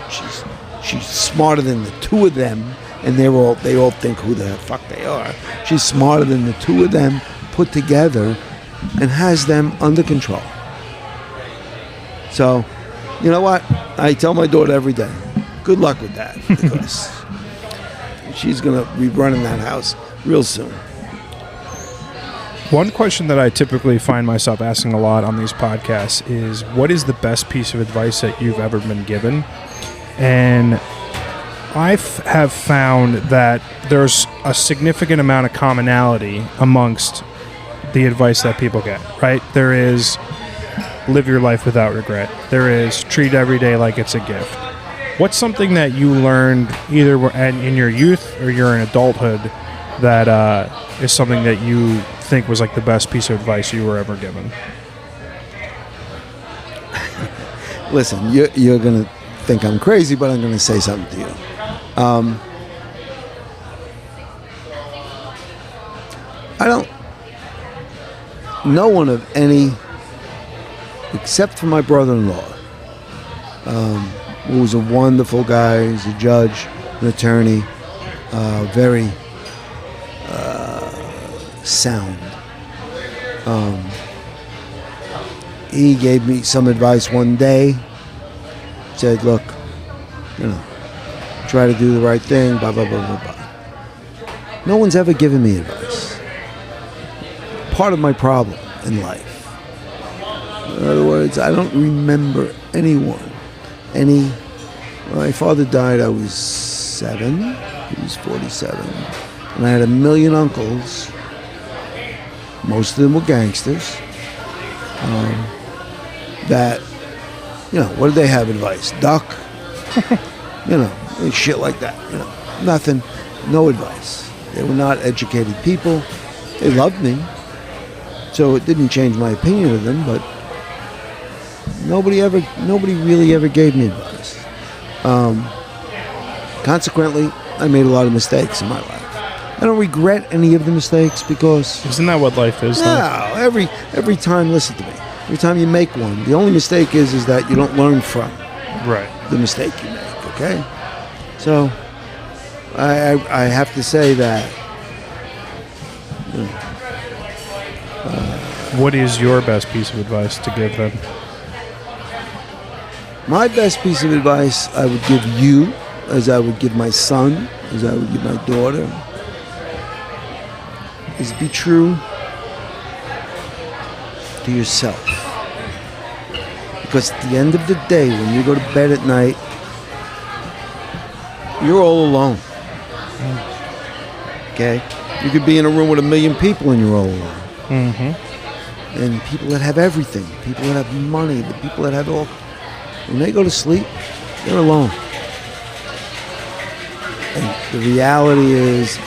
She's smarter than the two of them, and they all think who the fuck they are. She's smarter than the two of them put together, and has them under control. So, you know what? I tell my daughter every day, good luck with that, because she's gonna be running that house real soon. One question that I typically find myself asking a lot on these podcasts is, what is the best piece of advice that you've ever been given? And I have found that there's a significant amount of commonality amongst the advice that people get, right? There is live your life without regret. There is treat every day like it's a gift. What's something that you learned either in your youth or your adulthood that is something that you think was like the best piece of advice you were ever given? Listen, you're going to think I'm crazy, but I'm going to say something to you. No one of any, except for my brother-in-law, who was a wonderful guy. He's a judge, an attorney, very sound. He gave me some advice one day. Said, look, try to do the right thing, blah, blah, blah, blah, blah. No one's ever given me advice. Part of my problem in life. In other words, I don't remember anyone. My father died, I was 7. He was 47. And I had a million uncles. Most of them were gangsters. That, what did they have advice? Duck? Shit like that. Nothing. No advice. They were not educated people. They loved me. So it didn't change my opinion of them, but nobody really ever gave me advice. Consequently, I made a lot of mistakes in my life. I don't regret any of the mistakes, because Isn't that what life is, though? no, every time, listen to me. Every time you make one, the only mistake is that you don't learn from Right. the mistake you make. Okay, so I have to say that. What is your best piece of advice to give them? My best piece of advice I would give you, as I would give my son, as I would give my daughter, is be true to yourself. Because at the end of the day, when you go to bed at night, you're all alone. Okay? You could be in a room with 1 million people and you're all alone. Mm-hmm. And people that have everything, people that have money, the people that have all, when they go to sleep, they're alone. And the reality is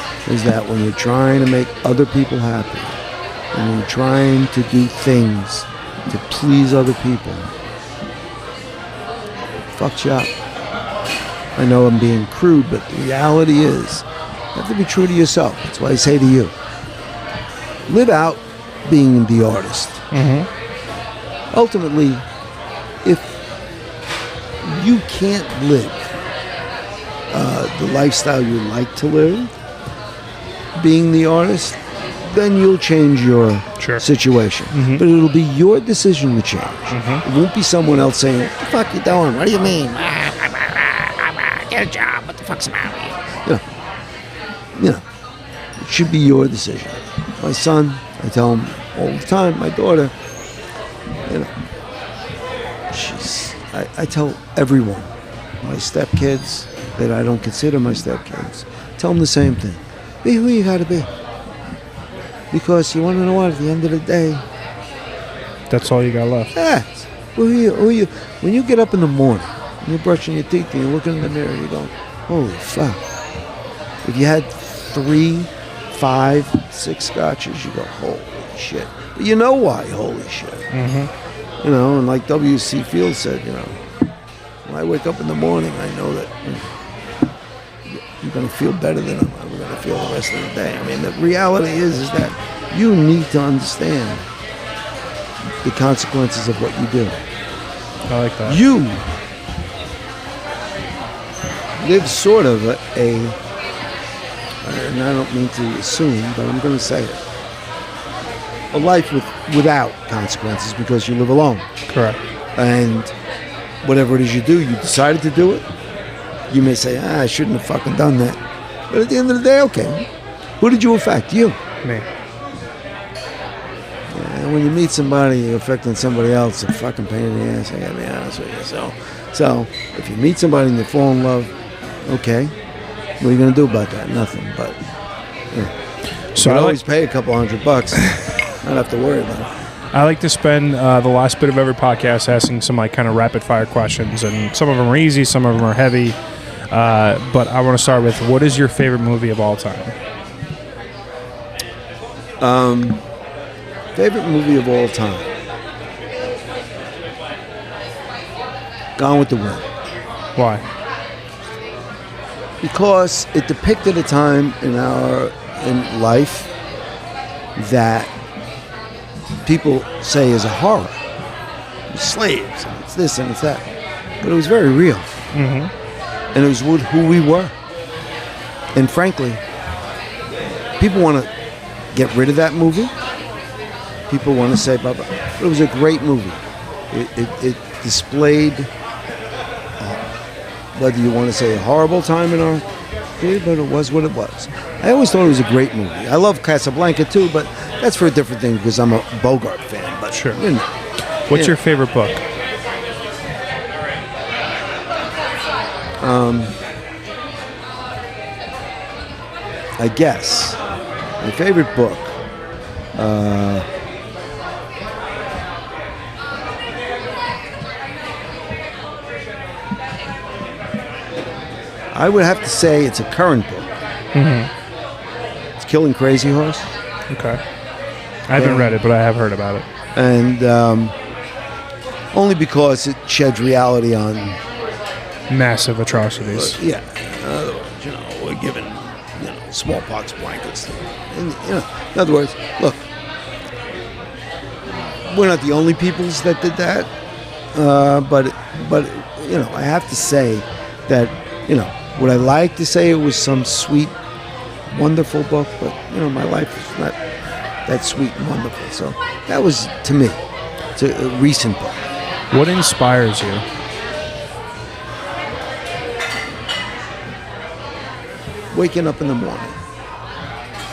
that when you're trying to make other people happy, and when you're trying to do things to please other people, it fucks you up. I know I'm being crude, but the reality is, you have to be true to yourself. That's why I say to you, live out being the artist. Mm-hmm. Ultimately, if you can't live the lifestyle you like to live, being the artist, then you'll change your situation. Mm-hmm. But it'll be your decision to change. Mm-hmm. It won't be someone else saying, what the fuck you doing? What do you mean? Get a job. What the fuck's the matter with you? It should be your decision. My son, I tell him all the time, my daughter, I tell everyone, my stepkids that I don't consider my stepkids, tell them the same thing. Be who you got to be. Because you want to know what? At the end of the day, That's all you got left. yeah, who are you? When you get up in the morning, and you're brushing your teeth, and you're looking in the mirror, and you go, holy fuck. If you had 3, 5, 6 scotches, you go, holy shit. But you know why, holy shit. Mm-hmm. You know, and like W.C. Fields said, you know, when I wake up in the morning, I know that you're going to feel better than I'm going to feel the rest of the day. I mean, the reality is that you need to understand the consequences of what you do. I like that. You live sort of and I don't mean to assume, but I'm going to say it, a life without consequences because you live alone. Correct. And whatever it is you do, you decided to do it. You may say, I shouldn't have fucking done that. But at the end of the day, okay. Who did you affect? You. Me. And when you meet somebody, you're affecting somebody else, it's a fucking pain in the ass, I gotta be honest with you. So if you meet somebody and you fall in love, okay. What are you gonna do about that? Nothing. But So you I always pay a couple $100. Not have to worry about it. I like to spend the last bit of every podcast asking some like kind of rapid fire questions, and some of them are easy, some of them are heavy. But I want to start with, what is your favorite movie of all time? Favorite movie of all time? Gone with the Wind. Why? Because it depicted a time in life that people say is a horror. Slaves, and it's this and it's that. But it was very real. Mm-hmm. And it was who we were. And frankly, people want to get rid of that movie. People want to say, blah, blah. But it was a great movie. It displayed, whether you want to say a horrible time in our period, but it was what it was. I always thought it was a great movie. I love Casablanca too, but that's for a different thing because I'm a Bogart fan. But Sure. You know, What's your favorite book? I guess my favorite book. I would have to say it's a current book. Mm-hmm. It's Killing Crazy Horse. Okay. I haven't read it, but I have heard about it. And only because it sheds reality on. Massive atrocities. Yeah. In other words, we're given, smallpox blankets. And, in other words, look, we're not the only peoples that did that. But I have to say that, would I like to say it was some sweet, wonderful book? But, my life is not that sweet and wonderful. So that was, to me, it's a recent book. What inspires you? Waking up in the morning.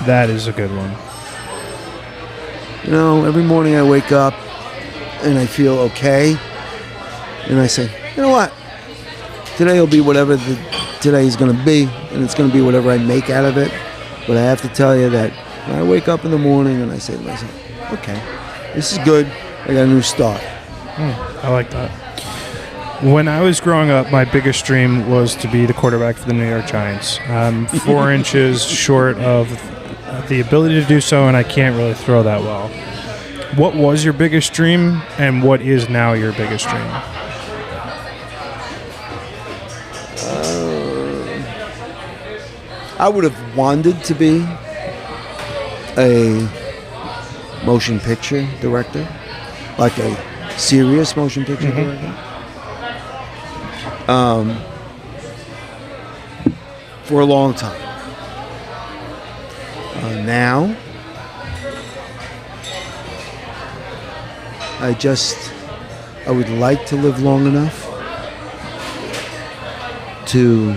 That is a good one. Every morning I wake up and I feel okay. And I say, you know what? Today will be whatever today is going to be. And it's going to be whatever I make out of it. But I have to tell you that when I wake up in the morning and I say to myself, okay, this is good. I got a new start. I like that. When I was growing up, my biggest dream was to be the quarterback for the New York Giants. I'm 4 inches short of the ability to do so, and I can't really throw that well. What was your biggest dream, and what is now your biggest dream? I would have wanted to be a motion picture director, like a serious motion picture director. For a long time. Now, I would like to live long enough to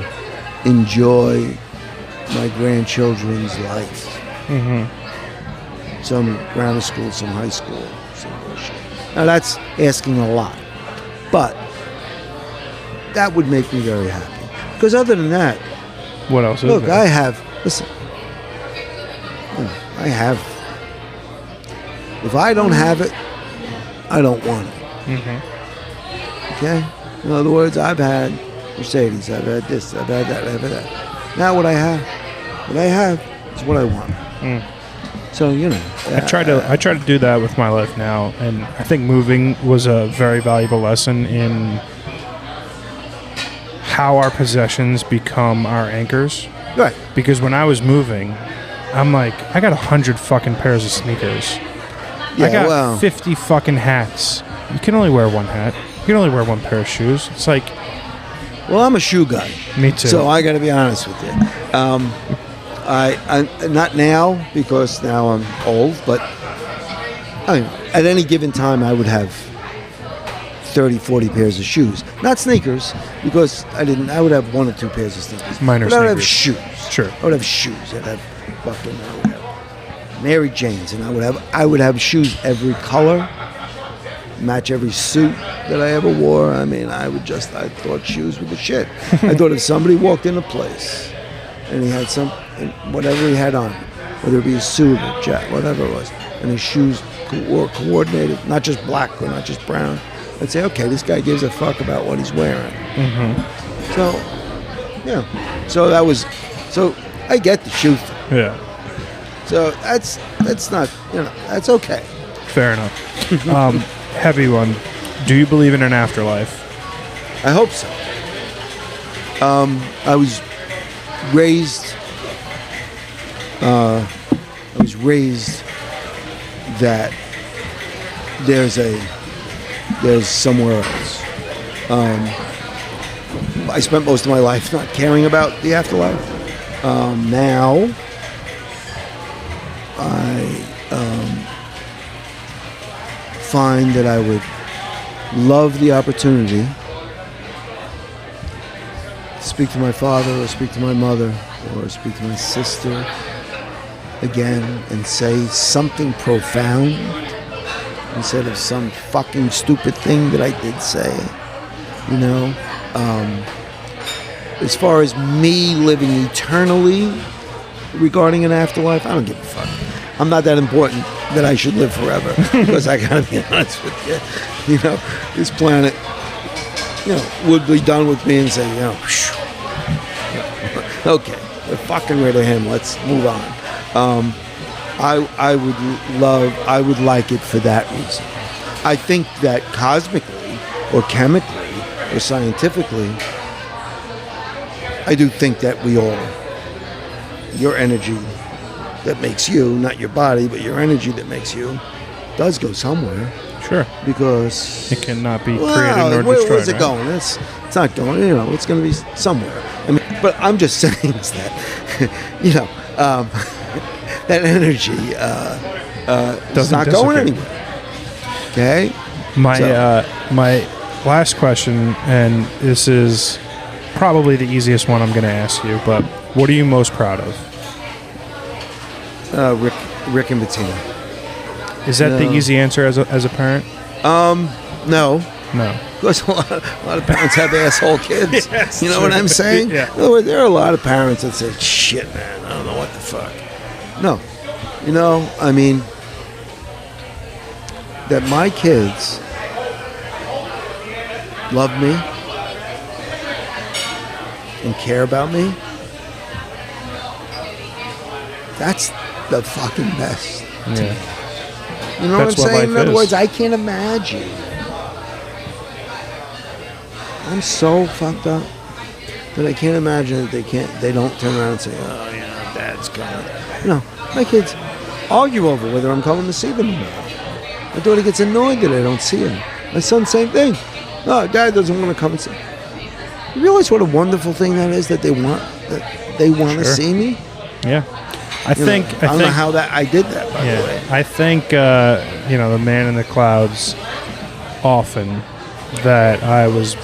enjoy my grandchildren's life. Mm-hmm. Some grammar school, some high school, some bullshit. Now that's asking a lot, but that would make me very happy. Because other than that, What else is look, there? I have. Listen, I have. If I don't have it, I don't want it. Mm-hmm. Okay. In other words, I've had Mercedes, I've had this, I've had that, I've had that. Now what I have is what I want. Mm. So I try to do that with my life now, and I think moving was a very valuable lesson in how our possessions become our anchors. right. Because when I was moving, I'm like, I got 100 fucking pairs of sneakers. Yeah, I got well, 50 fucking hats. You can only wear one hat. You can only wear one pair of shoes. It's like, well, I'm a shoe guy. me too. So I got to be honest with you. I not now because now I'm old, but at any given time I would have 30, 40 pairs of shoes. Not sneakers, because I would have 1 or 2 pairs of sneakers. Minor but I would have sneakers. shoes. Sure. I would have shoes. I'd have fucking I would have Mary Janes, and I would have shoes every color, match every suit that I ever wore. I mean, I thought shoes were the shit. I thought if somebody walked in a place and he had whatever he had on, whether it be a suit or jacket, whatever it was, and his shoes were coordinated, not just black or not just brown, I'd say, okay, this guy gives a fuck about what he's wearing. Mm-hmm. So, yeah. So I get the shoe thing. Yeah. So that's not, that's okay. Fair enough. Heavy one. Do you believe in an afterlife? I hope so. I was raised that there's somewhere else. I spent most of my life not caring about the afterlife. Now I find that I would love the opportunity to speak to my father or speak to my mother or speak to my sister again and say something profound instead of some fucking stupid thing that I did say. As far as me living eternally regarding an afterlife, I don't give a fuck. I'm not that important that I should live forever, because I gotta be honest with you. This planet, would be done with me and say, okay, we're fucking rid of him. Let's move on. I would like it for that reason. I think that cosmically or chemically or scientifically, I do think that your energy that makes you, not your body, but your energy that makes you, does go somewhere. Sure. Because it cannot be created nor destroyed. Where's it right? going? It's not going. It's going to be somewhere. I mean, but I'm just saying is that, that energy is not going anywhere. Okay. My last question, and this is probably the easiest one I'm going to ask you, but what are you most proud of? Rick and Bettina. Is that the easy answer as a parent? No. No. Because a lot of parents have asshole kids. Yes, you know what I'm saying? Yeah. In other words, there are a lot of parents that say, shit, man, I don't know what the fuck. No. I mean, that my kids love me and care about me, that's the fucking best. Yeah. You know That's what I'm what saying? In life other is. words, I can't imagine. I'm so fucked up that I can't imagine that they don't turn around and say, oh, Dad's coming. My kids argue over whether I'm coming to see them or not. My daughter gets annoyed that I don't see him. My son, same thing. No, Dad doesn't want to come and see. You realize what a wonderful thing that is, that they want to see me? Yeah. I don't know how I did that, by the way. I think, the man in the clouds, often that I was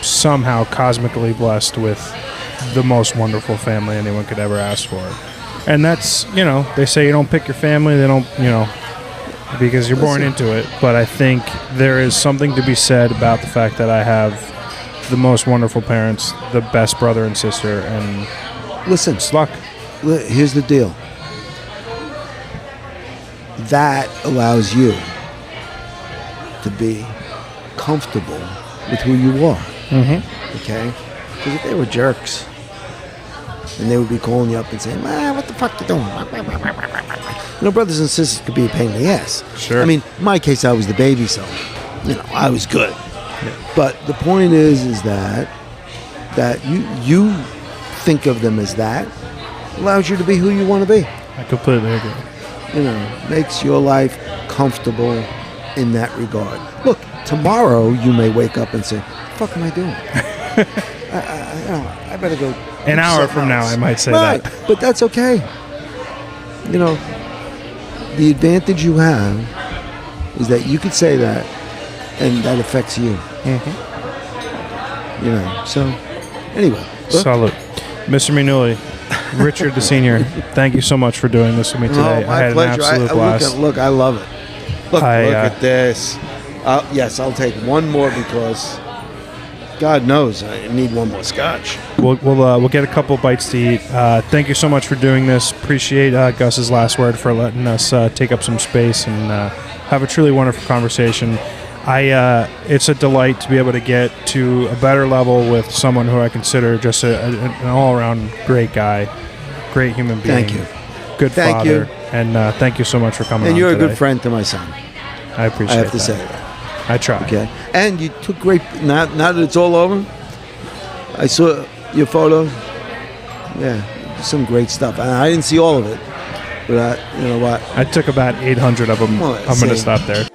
somehow cosmically blessed with the most wonderful family anyone could ever ask for. And that's, they say you don't pick your family, they don't, because you're born into it. But I think there is something to be said about the fact that I have the most wonderful parents, the best brother and sister, and Listen, it's luck. here's the deal. That allows you to be comfortable with who you are. Mm-hmm. Okay? Because if they were jerks, and they would be calling you up and saying, what the fuck you doing? Brothers and sisters could be a pain in the ass. Sure. I mean, in my case, I was the baby, so, I was good. Yeah. But the point is that you think of them as that, allows you to be who you want to be. I completely agree. Makes your life comfortable in that regard. Look, tomorrow you may wake up and say, "What the fuck am I doing? I better go." An hour from now, I might say right, that. but that's okay. The advantage you have is that you could say that, and that affects you. Mm-hmm. So anyway, look. Salute. Mr. Mianulli, Richard the Senior, thank you so much for doing this with me today. My I had pleasure. an absolute blast. Look, I love it. Look at this. Yes, I'll take one more because God knows I need one more scotch. We'll get a couple bites to eat. Thank you so much for doing this. Appreciate Gus's last word for letting us take up some space and have a truly wonderful conversation. It's a delight to be able to get to a better level with someone who I consider just an all-around great guy, great human being. Thank you. Good Thank father. you. And thank you so much for coming on And you're today. a good friend to my son. I appreciate I have to that. say that. I try. Okay. And you took great. Now that it's all over, I saw your photo. Yeah, some great stuff. And I didn't see all of it, but you know what? I took about 800 of them. Well, I'm going to stop there.